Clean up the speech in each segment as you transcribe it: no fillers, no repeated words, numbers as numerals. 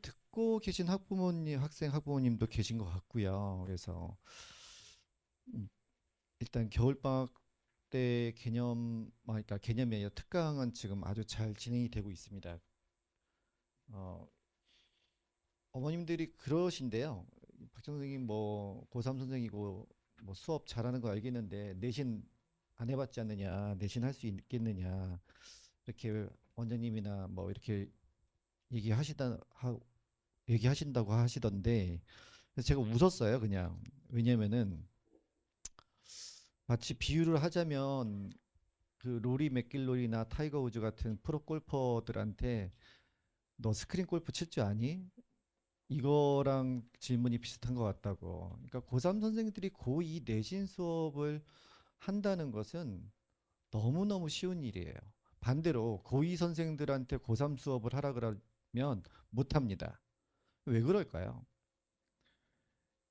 듣고 계신 학부모님, 학부모님도 계신 것 같고요. 그래서 음, 일단 겨울방학 때 그러니까 개념이 아니라 특강은 지금 아주 잘 진행이 되고 있습니다. 어, 어머님들이 그러신데요. 박정 선생님 뭐 고3 선생이고 뭐 수업 잘하는 거 알겠는데 내신 안 해봤지 않느냐, 내신 할 수 있겠느냐 이렇게 원장님이나 뭐 이렇게 얘기하시다 하, 얘기하신다고 하시던데 그래서 제가 웃었어요, 그냥. 왜냐면은 마치 비유를 하자면 그 로리 맥길로리나 타이거 우즈 같은 프로 골퍼들한테 너 스크린 골프 칠 줄 아니? 이거랑 질문이 비슷한 것 같다고. 그러니까 고3 선생들이 고2 내신 수업을 한다는 것은 너무너무 쉬운 일이에요. 반대로 고2 선생들한테 고3 수업을 하라 그러면 못 합니다. 왜 그럴까요?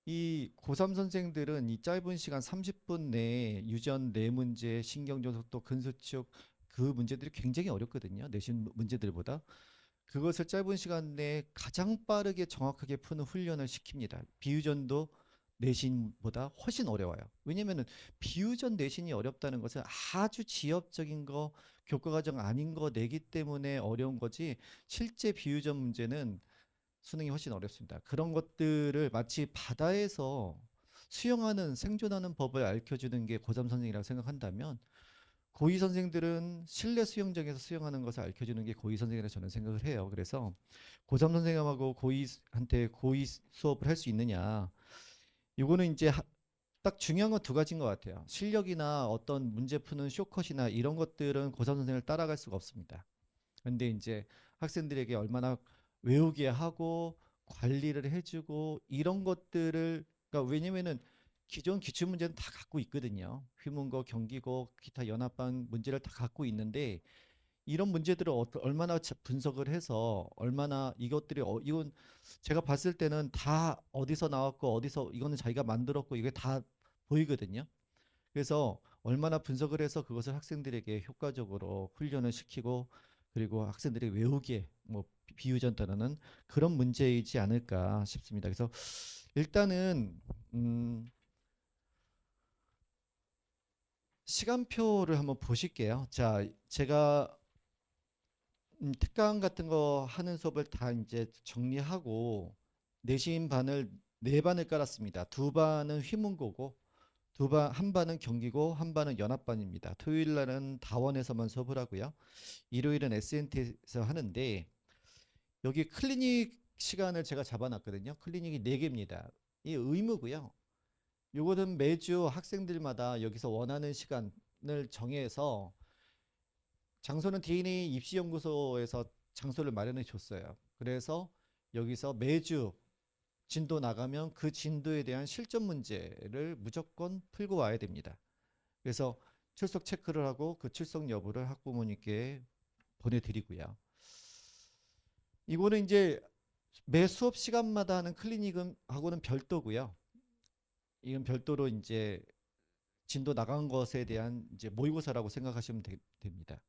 이 고3 선생들은 이 짧은 시간 30분 내에 유전 네 문제, 신경전 속도, 근수축 그 문제들이 굉장히 어렵거든요. 내신 문제들보다. 그것을 짧은 시간 내에 가장 빠르게 정확하게 푸는 훈련을 시킵니다. 비유전도 내신보다 훨씬 어려워요. 왜냐면은 비유전 내신이 어렵다는 것은 아주 지엽적인 거, 교과 과정 아닌 거 내기 때문에 어려운 거지, 실제 비유전 문제는 수능이 훨씬 어렵습니다. 그런 것들을 마치 바다에서 수영하는 생존하는 법을 알려주는 게 고3 선생이라고 생각한다면 고2 선생들은 실내 수영장에서 수영하는 것을 알려주는 게 고2 선생이라고 저는 생각을 해요. 그래서 고3 선생님하고 고2한테 고2 수업을 할 수 있느냐. 이거는 이제 딱 중요한 건 두 가지인 것 같아요. 실력이나 어떤 문제 푸는 쇼컷이나 이런 것들은 고3 선생을 따라갈 수가 없습니다. 근데 이제 학생들에게 얼마나 외우게 하고 관리를 해주고 이런 것들을, 그러니까 왜냐면은 기존 기출 문제는 다 갖고 있거든요. 휘문고, 경기고, 기타 연합방 문제를 다 갖고 있는데 이런 문제들을 얼마나 분석을 해서 얼마나 이것들이 이건 제가 봤을 때는 다 어디서 나왔고 어디서 이거는 자기가 만들었고 이게 다 보이거든요. 그래서 얼마나 분석을 해서 그것을 학생들에게 효과적으로 훈련을 시키고 그리고 학생들이 외우게 뭐 비유전 단어는 그런 문제이지 않을까 싶습니다. 그래서 일단은 시간표를 한번 보실게요. 자, 제가 특강 같은 거 하는 수업을 다 이제 정리하고 내신 반을 네 반을 깔았습니다. 두 반은 휘문고고 한 반은 경기고 한 반은 연합반입니다. 토요일 날은 다원에서만 수업을 하고요. 일요일은 SNT에서 하는데 여기 클리닉 시간을 제가 잡아놨거든요. 클리닉이 4개입니다. 이 의무고요. 요거는 매주 학생들마다 여기서 원하는 시간을 정해서 장소는 DNA 입시연구소에서 장소를 마련해 줬어요. 그래서 여기서 매주 진도 나가면 그 진도에 대한 실전 문제를 무조건 풀고 와야 됩니다. 그래서 출석 체크를 하고 그 출석 여부를 학부모님께 보내드리고요. 이거는 이제 매 수업 시간마다 하는 클리닉은 하고는 별도고요. 이건 별도로 이제 진도 나간 것에 대한 이제 모의고사라고 생각하시면 됩니다.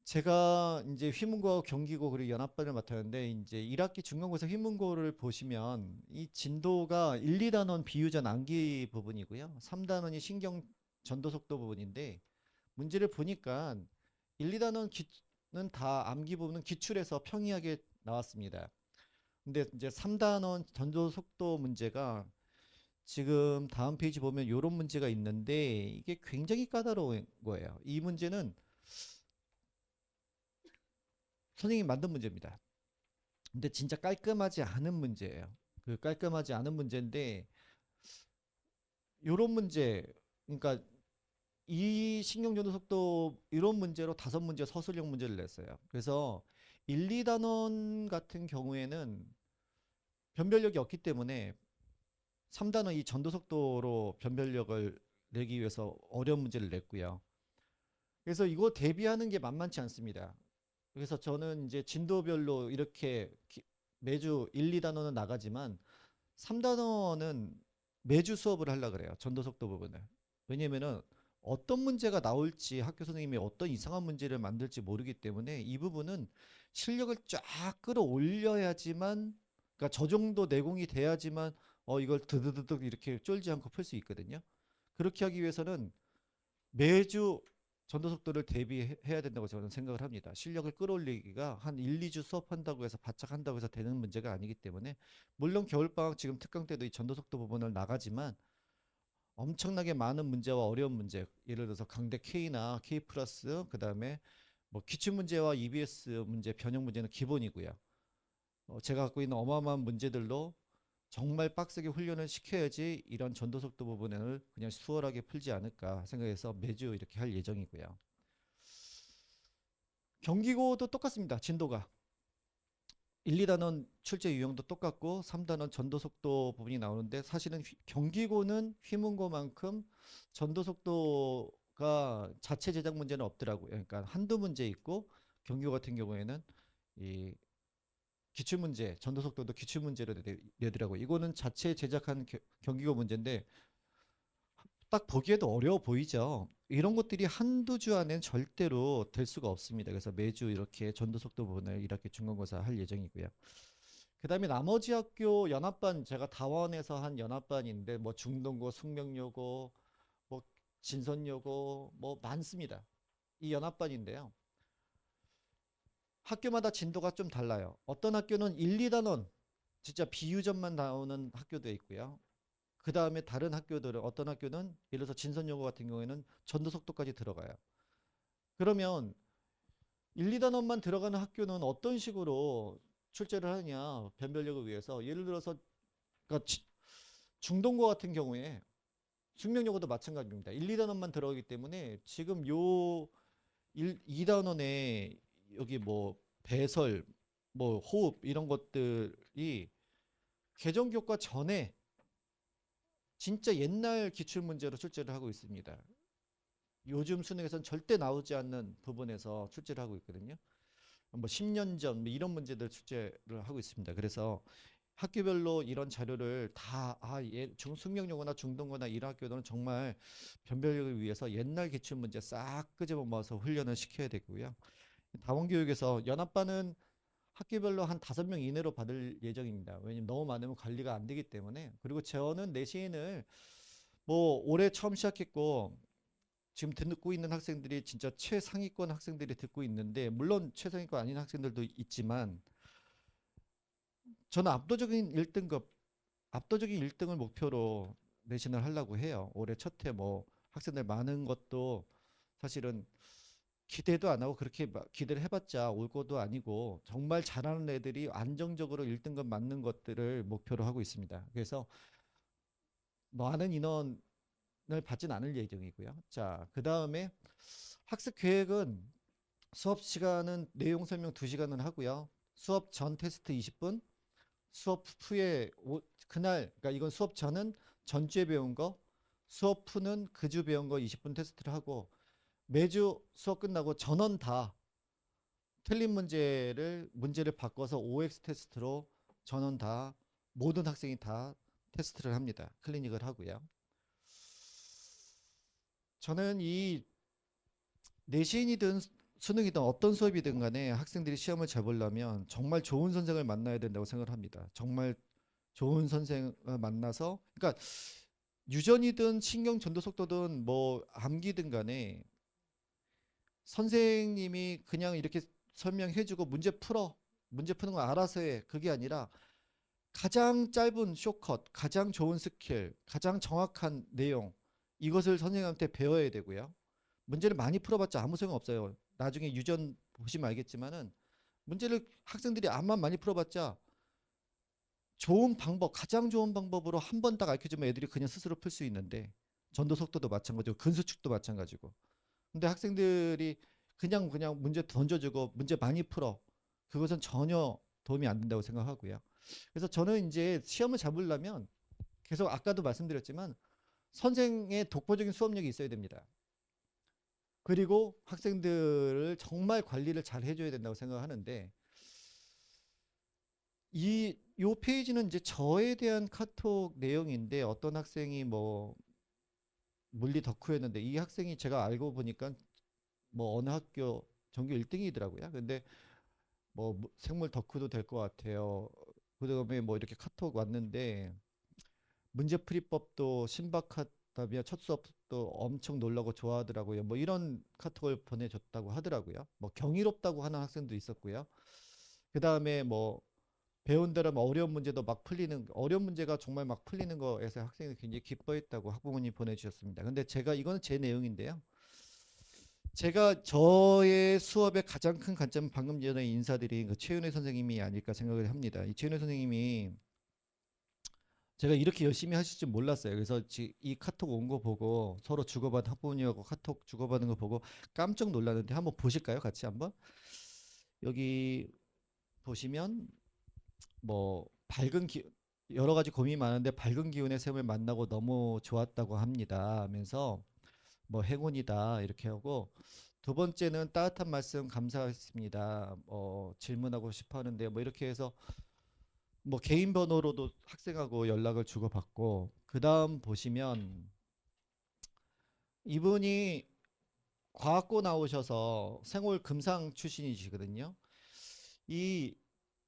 제가 이제 휘문고, 경기고 그리고 연합반을 맡았는데 이제 1학기 중간고사 휘문고를 보시면 이 진도가 1, 2단원 비유전 암기 부분이고요. 3단원이 신경 전도 속도 부분인데 문제를 보니까 1, 2단원은 다 암기 부분은 기출에서 평이하게 나왔습니다. 근데 이제 3단원 전도 속도 문제가 지금 다음 페이지 보면 이런 문제가 있는데 이게 굉장히 까다로운 거예요. 이 문제는 선생님이 만든 문제입니다. 근데 진짜 깔끔하지 않은 문제예요. 그 깔끔하지 않은 문제인데 이런 문제, 그러니까 이 신경전도 속도 이런 문제로 5문제 서술형 문제를 냈어요. 그래서 1, 2단원 같은 경우에는 변별력이 없기 때문에 3단원 이 전도 속도로 변별력을 내기 위해서 어려운 문제를 냈고요. 그래서 이거 대비하는 게 만만치 않습니다. 그래서 저는 이제 진도별로 이렇게 매주 1, 2단원은 나가지만 3단원은 매주 수업을 하려고 그래요. 전도 속도 부분을. 왜냐면은 어떤 문제가 나올지 학교 선생님이 어떤 이상한 문제를 만들지 모르기 때문에 이 부분은 실력을 쫙 끌어올려야지만, 그러니까 저 정도 내공이 돼야지만 이걸 드드드득 이렇게 쫄지 않고 풀 수 있거든요. 그렇게 하기 위해서는 매주 전도 속도를 대비해야 된다고 저는 생각을 합니다. 실력을 끌어올리기가 한 1, 2주 수업한다고 해서 바짝 한다고 해서 되는 문제가 아니기 때문에, 물론 겨울방학 지금 특강 때도 이 전도 속도 부분을 나가지만 엄청나게 많은 문제와 어려운 문제, 예를 들어서 강대 K나 K 플러스, 그 다음에 뭐 기출 문제와 EBS 문제, 변형 문제는 기본이고요. 제가 갖고 있는 어마어마한 문제들로 정말 빡세게 훈련을 시켜야지 이런 전도 속도 부분을 그냥 수월하게 풀지 않을까 생각해서 매주 이렇게 할 예정이고요. 경기고도 똑같습니다. 진도가 1, 2단원 출제 유형도 똑같고 3단원 전도 속도 부분이 나오는데, 사실은 경기고는 휘문고만큼 전도 속도가 자체 제작 문제는 없더라고요. 그러니까 한두 문제 있고, 경기고 같은 경우에는 이 기출문제, 전도 속도도 기출문제로 내더라고요. 이거는 자체 제작한 경기고 문제인데 딱 보기에도 어려워 보이죠. 이런 것들이 한두 주 안엔 절대로 될 수가 없습니다. 그래서 매주 이렇게 전도속도 부분을 이렇게 중간고사 할 예정이고요. 그 다음에 나머지 학교 연합반, 제가 다원에서 한 연합반인데 뭐 중동고, 숙명여고, 뭐 진선여고 뭐 많습니다. 이 연합반인데요. 학교마다 진도가 좀 달라요. 어떤 학교는 1, 2단원 진짜 비유점만 나오는 학교도 있고요. 그 다음에 다른 학교들은, 어떤 학교는 예를 들어서 진선여고 같은 경우에는 전도속도까지 들어가요. 그러면 1, 2단원만 들어가는 학교는 어떤 식으로 출제를 하느냐, 변별력을 위해서. 예를 들어서 그러니까 중동고 같은 경우에 숙명여고도 마찬가지입니다. 1, 2단원만 들어가기 때문에 지금 요 2단원에 여기 뭐 배설, 뭐 호흡 이런 것들이 개정교과 전에 진짜 옛날 기출문제로 출제를 하고 있습니다. 요즘 수능에서는 절대 나오지 않는 부분에서 출제를 하고 있거든요. 뭐 10년 전 뭐 이런 문제들 출제를 하고 있습니다. 그래서 학교별로 이런 자료를 다, 숙명여고나 중동고나 이런 학교들은 정말 변별력을 위해서 옛날 기출문제 싹 끄집어 모아서 훈련을 시켜야 되고요. 다원교육에서 연합반은 학교별로 한 5명 이내로 받을 예정입니다. 왜냐면 너무 많으면 관리가 안 되기 때문에. 그리고 저는 내신을 뭐 올해 처음 시작했고 지금 듣고 있는 학생들이 진짜 최상위권 학생들이 듣고 있는데, 물론 최상위권 아닌 학생들도 있지만 저는 압도적인 1등을 목표로 내신을 하려고 해요. 올해 첫 해 뭐 학생들 많은 것도 사실은 기대도 안 하고, 그렇게 기대를 해봤자 올 것도 아니고, 정말 잘하는 애들이 안정적으로 1등급 맞는 것들을 목표로 하고 있습니다. 그래서 많은 인원을 받진 않을 예정이고요. 자, 그 다음에 학습 계획은 수업 시간은 내용 설명 2시간은 하고요. 수업 전 테스트 20분, 수업 후에 그날, 그러니까 이건 수업 전은 전주에 배운 거, 수업 후는 그 주 배운 거 20분 테스트를 하고, 매주 수업 끝나고 전원 다 틀린 문제를 바꿔서 OX 테스트로 전원 다, 모든 학생이 다 테스트를 합니다. 클리닉을 하고요. 저는 이 내신이든 수능이든 어떤 수업이든 간에 학생들이 시험을 잘 보려면 정말 좋은 선생을 만나야 된다고 생각을 합니다. 정말 좋은 선생을 만나서, 그러니까 유전이든 신경 전도 속도든 뭐 암기든 간에 선생님이 그냥 이렇게 설명해주고 문제 푸는 거 알아서 해, 그게 아니라 가장 짧은 쇼컷, 가장 좋은 스킬, 가장 정확한 내용, 이것을 선생님한테 배워야 되고요. 문제를 많이 풀어봤자 아무 소용 없어요. 나중에 유전 보시면 알겠지만은 문제를 학생들이 암만 많이 풀어봤자 좋은 방법, 가장 좋은 방법으로 한 번 딱 가르쳐주면 애들이 그냥 스스로 풀 수 있는데, 전도 속도도 마찬가지고 근수축도 마찬가지고. 근데 학생들이 그냥 문제 던져주고 문제 많이 풀어, 그것은 전혀 도움이 안 된다고 생각하고요. 그래서 저는 이제 시험을 잡으려면 계속 아까도 말씀드렸지만 선생의 독보적인 수업력이 있어야 됩니다. 그리고 학생들을 정말 관리를 잘 해줘야 된다고 생각하는데, 요 페이지는 이제 저에 대한 카톡 내용인데, 어떤 학생이 뭐 물리 덕후였는데 이 학생이 제가 알고 보니까 뭐 어느 학교 전교 1등이더라고요. 근데 생물 덕후도 될 것 같아요. 그다음에 뭐 이렇게 카톡 왔는데 문제풀이법도 신박하다며 첫 수업도 엄청 놀라고 좋아하더라고요. 뭐 이런 카톡을 보내줬다고 하더라고요. 뭐 경이롭다고 하는 학생도 있었고요. 그다음에 뭐 배운 대로 뭐 어려운 문제도 막 풀리는 어려운 문제가 정말 막 풀리는 거에서 학생이 굉장히 기뻐했다고 학부모님 보내주셨습니다. 근데 제가 이거는 제 내용인데요. 제가 저의 수업의 가장 큰 관점은 방금 전에 인사드린 그 최윤혜 선생님이 아닐까 생각을 합니다. 이 최윤혜 선생님이 제가 이렇게 열심히 하실 줄 몰랐어요. 그래서 이 카톡 온 거 보고 서로 주고받은 학부모님하고 카톡 주고받은 거 보고 깜짝 놀랐는데 한번 보실까요? 같이 한번. 여기 보시면 뭐 밝은 기 여러 가지 고민이 많은데 밝은 기운의 샘을 만나고 너무 좋았다고 합니다. 하면서 뭐 행운이다 이렇게 하고 두 번째는 따뜻한 말씀 감사했습니다. 질문하고 싶어 하는데 뭐 이렇게 해서 뭐 개인 번호로도 학생하고 연락을 주고받고 그다음 보시면 이분이 과학고 나오셔서 생활 금상 출신이시거든요. 이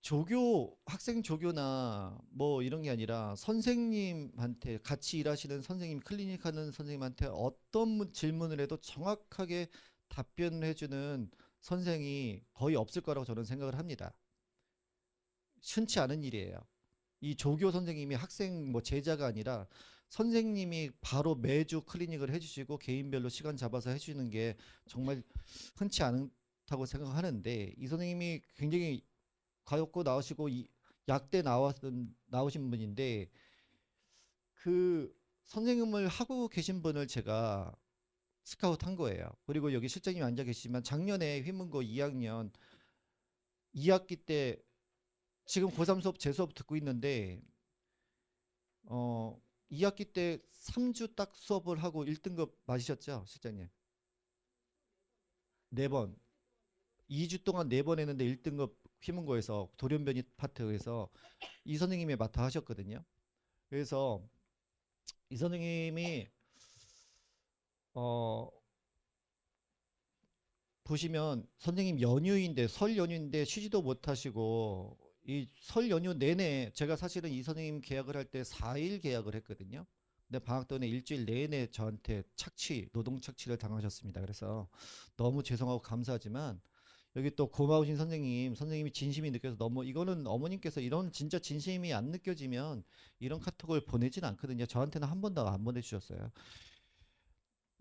조교 학생 조교나 뭐 이런 게 아니라 선생님한테 같이 일하시는 선생님 클리닉 하는 선생님한테 어떤 질문을 해도 정확하게 답변을 해주는 선생이 거의 없을 거라고 저는 생각을 합니다. 흔치 않은 일이에요. 이 조교 선생님이 학생 뭐 제자가 아니라 선생님이 바로 매주 클리닉을 해주시고 개인별로 시간 잡아서 해주는 게 정말 흔치 않다고 생각하는데 이 선생님이 굉장히 가엾고 나오시고 약대 나오신 분인데 그 선생님을 하고 계신 분을 제가 스카우트 한 거예요. 그리고 여기 실장님 앉아 계시지만 작년에 휘문고 2학년 2학기 때 지금 고3 수업 제 수업 듣고 있는데 어 2학기 때 3주 딱 수업을 하고 1등급 맞으셨죠, 실장님? 4번. 2주 동안 4번 했는데 1등급 휘문고에서 돌연변이 파트에서 이 선생님이 맡아 하셨거든요. 그래서 이 선생님이 어 보시면 선생님 연휴인데 설 연휴인데 쉬지도 못하시고 이 설 연휴 내내 제가 사실은 이 선생님 계약을 할 때 4일 계약을 했거든요. 근데 방학 동안에 일주일 내내 저한테 노동 착취를 당하셨습니다. 그래서 너무 죄송하고 감사하지만 여기 또 고마우신 선생님이 진심이 느껴서 너무 이거는 어머님께서 이런 진짜 진심이 안 느껴지면 이런 카톡을 보내진 않거든요. 저한테는 한 번도 안 보내주셨어요.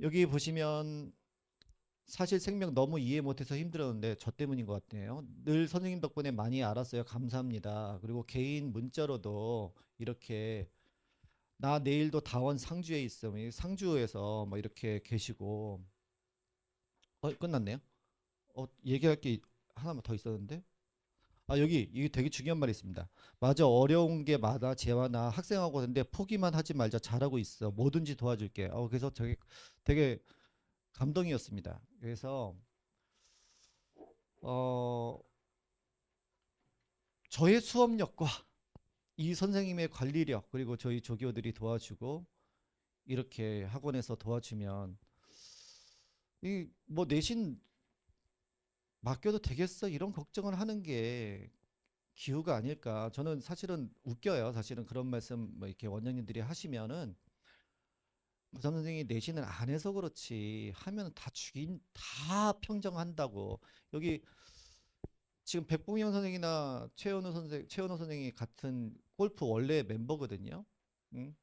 여기 보시면 사실 생명 너무 이해 못해서 힘들었는데 저 때문인 것 같네요. 늘 선생님 덕분에 많이 알았어요. 감사합니다. 그리고 개인 문자로도 이렇게 나 내일도 다원 상주에 있어. 상주에서 뭐 이렇게 계시고 끝났네요. 얘기할 게 하나만 더 있었는데 여기 이게 되게 중요한 말이 있습니다. 맞아 어려운 게 많아 재환아 학생하고 근데 포기만 하지 말자 잘하고 있어 뭐든지 도와줄게. 그래서 되게 감동이었습니다. 그래서 어 저의 수업력과 이 선생님의 관리력 그리고 저희 조교들이 도와주고 이렇게 학원에서 도와주면 이 뭐 내신 맡겨도 되겠어 이런 걱정을 하는 게 기후가 아닐까. 저는 사실은 웃겨요. 사실은 그런 말씀 뭐 이렇게 원장님들이 하시면은 부삼 선생이 내신을 안 해서 그렇지 하면 다 평정한다고. 여기 지금 백봉영 선생이나 최현우 선생이 같은 골프 원래 멤버거든요. 음?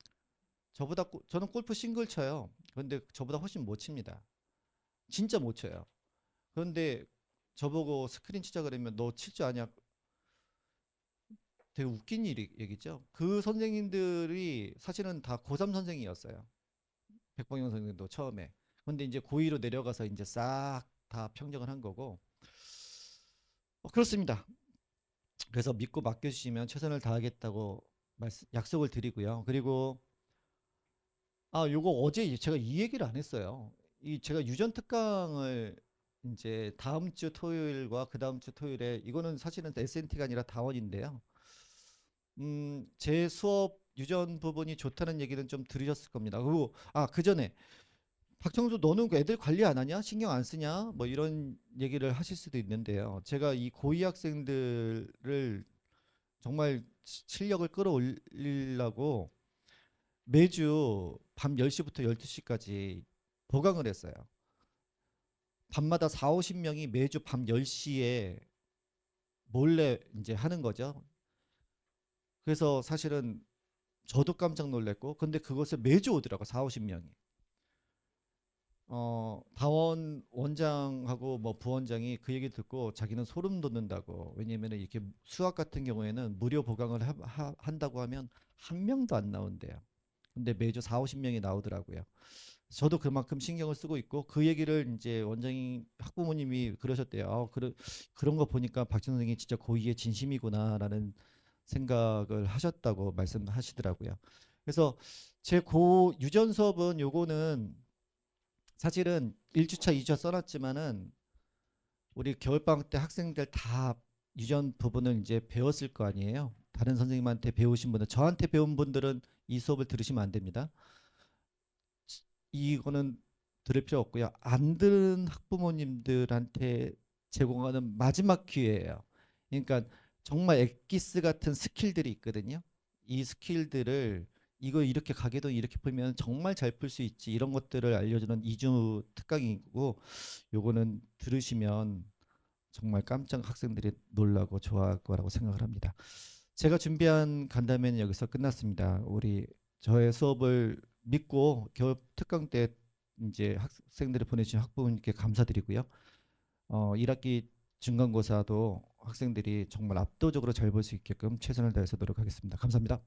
저는 골프 싱글 쳐요. 그런데 저보다 훨씬 못 칩니다. 진짜 못 쳐요. 그런데 저보고 스크린 치자 그러면 너 칠 줄 아냐? 되게 웃긴 얘기죠. 그 선생님들이 사실은 다 고3 선생이었어요. 백봉영 선생님도 처음에. 근데 이제 고2로 내려가서 이제 싹 다 평정을 한 거고. 그렇습니다. 그래서 믿고 맡겨주시면 최선을 다하겠다고 약속을 드리고요. 그리고 요거 어제 제가 이 얘기를 안 했어요. 제가 유전 특강을 이제 다음 주 토요일과 그 다음 주 토요일에 이거는 사실은 SNT가 아니라 다원인데요. 제 수업 유전 부분이 좋다는 얘기는 좀 들으셨을 겁니다. 그리고 그 전에 박정수 너는 그 애들 관리 안 하냐? 신경 안 쓰냐? 뭐 이런 얘기를 하실 수도 있는데요. 제가 이 고2 학생들을 정말 실력을 끌어올리려고 매주 밤 10시부터 12시까지 보강을 했어요. 밤마다 4, 50명이 매주 밤 10시에 몰래 이제 하는 거죠. 그래서 사실은 저도 깜짝 놀랐고, 근데 그것을 매주 오더라고, 4, 50명이. 다원 원장하고 뭐 부원장이 그 얘기 듣고 자기는 소름 돋는다고. 왜냐면 이렇게 수학 같은 경우에는 무료 보강을 한다고 하면 한 명도 안 나온대요. 근데 매주 4, 50명이 나오더라고요. 저도 그만큼 신경을 쓰고 있고 그 얘기를 이제 원장님 학부모님이 그러셨대요. 그런 거 보니까 박진 선생이 진짜 고이의 진심이구나라는 생각을 하셨다고 말씀하시더라고요. 그래서 제 고 유전 수업은 요거는 사실은 1주차, 2주차 써놨지만은 우리 겨울방학 때 학생들 다 유전 부분을 이제 배웠을 거 아니에요. 다른 선생님한테 배우신 분들, 저한테 배운 분들은 이 수업을 들으시면 안 됩니다. 이거는 들을 필요 없고요. 안 들은 학부모님들한테 제공하는 마지막 기회예요. 그러니까 정말 엑기스 같은 스킬들이 있거든요. 이 스킬들을 이거 이렇게 가계도 이렇게 풀면 정말 잘 풀 수 있지. 이런 것들을 알려주는 2주 특강이고 요거는 들으시면 정말 깜짝 학생들이 놀라고 좋아할 거라고 생각을 합니다. 제가 준비한 간담회는 여기서 끝났습니다. 우리 저의 수업을 믿고 겨울 특강 때 이제 학생들이 보내주신 학부모님께 감사드리고요. 1학기 중간고사도 학생들이 정말 압도적으로 잘 볼 수 있게끔 최선을 다해서 노력하겠습니다. 감사합니다.